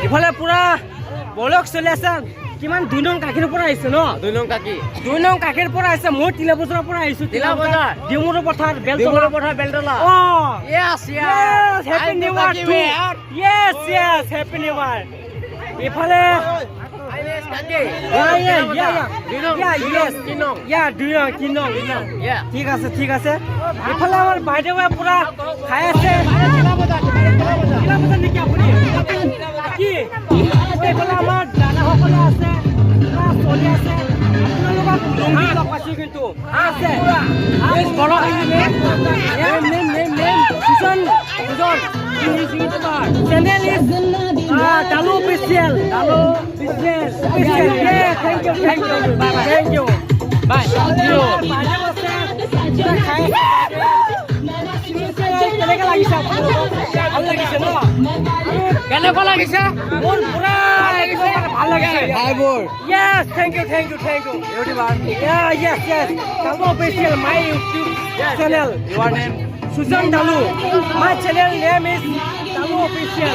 ইফালে পুৰা বলক চলি আছে কিমান 2 নং কাকিৰ পৰা আহিছে ন 2 নং কাকি 2 নং কাকিৰ পৰা আহিছে মই তিলা বছৰৰ পৰা আহিছো তিলা বজাৰ ডিমুৰ পথাৰ বেলতলা অ yes হ্যাপি নিউ ইয়াৰ yes হ্যাপি নিউ ইয়াৰ ইফালে ঠিক আছে ইফালে আমাৰ বাইদেউ পুৰা খাই আছে নেকি আপুনি কি এইফালে আমাৰ দাদাসকলে আছে চলি আছে আপোনালোকক লুংগি লগ পাইছো কিন্তু আছে channel is Dalu official. Thank you. Bye. কেনেকা লাগিছে ভাল লাগিছে ন কেনেকুৱা লাগিছে মোৰ পুৰা ভাল লাগিছে yes thank you everyone yes Dalu official my YouTube channel your name Susan Dalu my channel name is Dalu official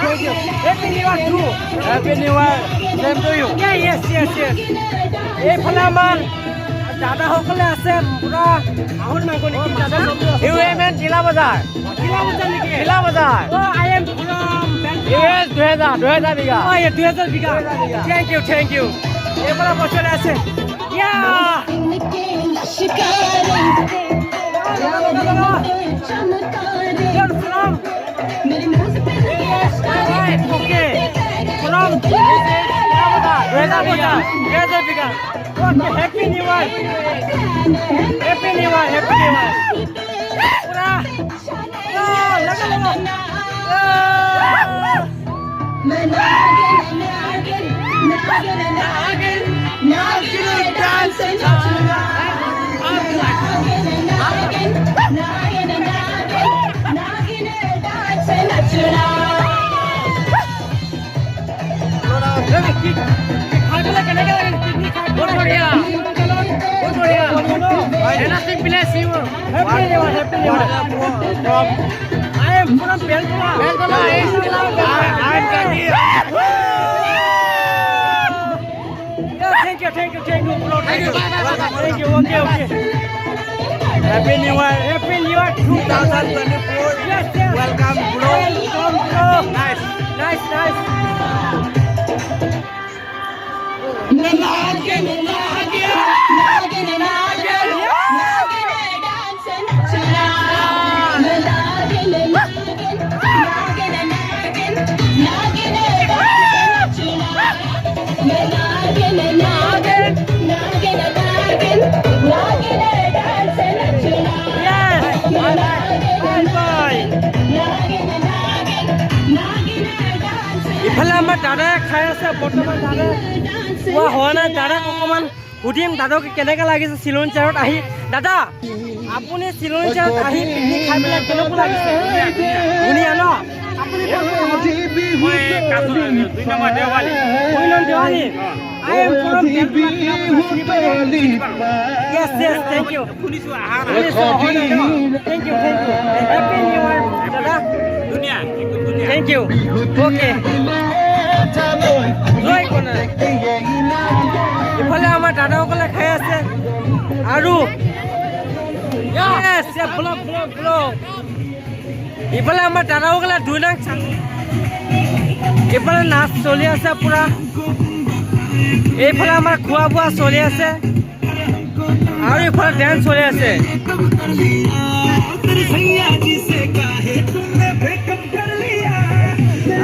Thank you. Happy New Year too. Happy New Year. Same to you. Yes. এইফালে আমাৰ দাদাসকলে আছে পুৰা আহন মাংস নেকি দাদা You am in Kila Bazar নেকি Kila Bazar I am from Yes 2000 bigha yeah 2000 bigha Thank you এইফালে বছৰ আছে Happy New Year. Pura. Anything bless you. Happy New Year. I am from Beltula. I am Kaki. Thank you, bro. Thank you. Okay. Happy New Year. Happy New Year 2024. Yes. Welcome, bro. Nice. ইফালে আমাৰ দাদাই খাই আছে বৰ্তমান দাদা খোৱা হোৱা নাই দাদাক অকণমান সুধিম দাদাক কেনেকৈ লাগিছে চিলনী-চাৰত আহি দাদা আপুনি চিলনী-চাৰত আহি পিকনিক খাই পেলাই কেনেকুৱা লাগিছে ধুনীয়া ন আপুনি Diwali I am from Yes, thank you. Thank you. Happy New Year, Dada. Thank you. Okay. Joy kona. ইফালে আমাৰ দাদাসকলে খাই আছে আৰু Yes, ব্লগ ইফালে আমাৰ দাদাসকলে 2 নং ইফালে নাচ চলি আছে পুৰা এইফালে আমাৰ খোৱা বোৱা চলি আছে আৰু এইফালে ডেন্স চলি আছে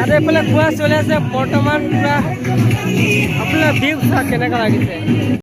আৰু এইফালে খোৱা চলি আছে বৰ্তমান পুৰা আপোনাৰ ভিউ কেনেকুৱা লাগিছে